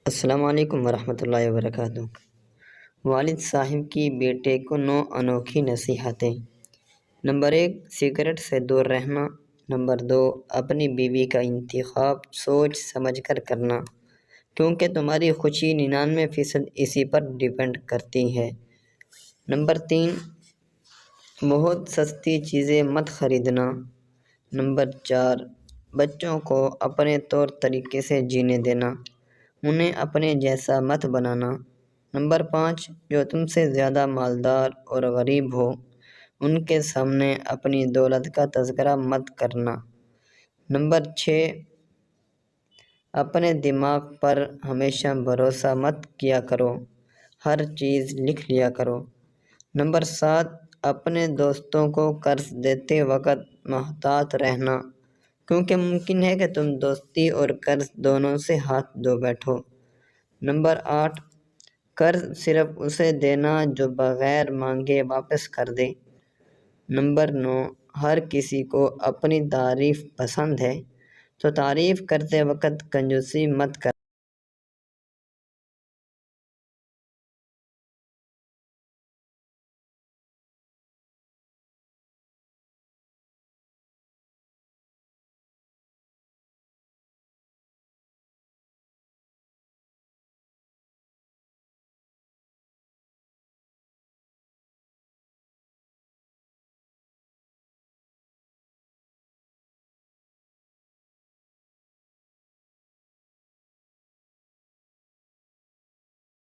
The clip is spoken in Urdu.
السلام علیکم ورحمۃ اللہ وبرکاتہ۔ والد صاحب کی بیٹے کو 9 انوکھی نصیحتیں۔ نمبر 1، سگریٹ سے دور رہنا۔ نمبر 2، اپنی بیوی کا انتخاب سوچ سمجھ کر کرنا، کیونکہ تمہاری خوشی 99% اسی پر ڈیپینڈ کرتی ہے۔ نمبر 3، بہت سستی چیزیں مت خریدنا۔ نمبر 4، بچوں کو اپنے طور طریقے سے جینے دینا، انہیں اپنے جیسا مت بنانا۔ نمبر 5، جو تم سے زیادہ مالدار اور غریب ہو ان کے سامنے اپنی دولت کا تذکرہ مت کرنا۔ نمبر 6، اپنے دماغ پر ہمیشہ بھروسہ مت کیا کرو، ہر چیز لکھ لیا کرو۔ نمبر 7، اپنے دوستوں کو قرض دیتے وقت محتاط رہنا، کیونکہ ممکن ہے کہ تم دوستی اور قرض دونوں سے ہاتھ دھو بیٹھو۔ نمبر 8، قرض صرف اسے دینا جو بغیر مانگے واپس کر دے۔ نمبر 9، ہر کسی کو اپنی تعریف پسند ہے، تو تعریف کرتے وقت کنجوسی مت کر۔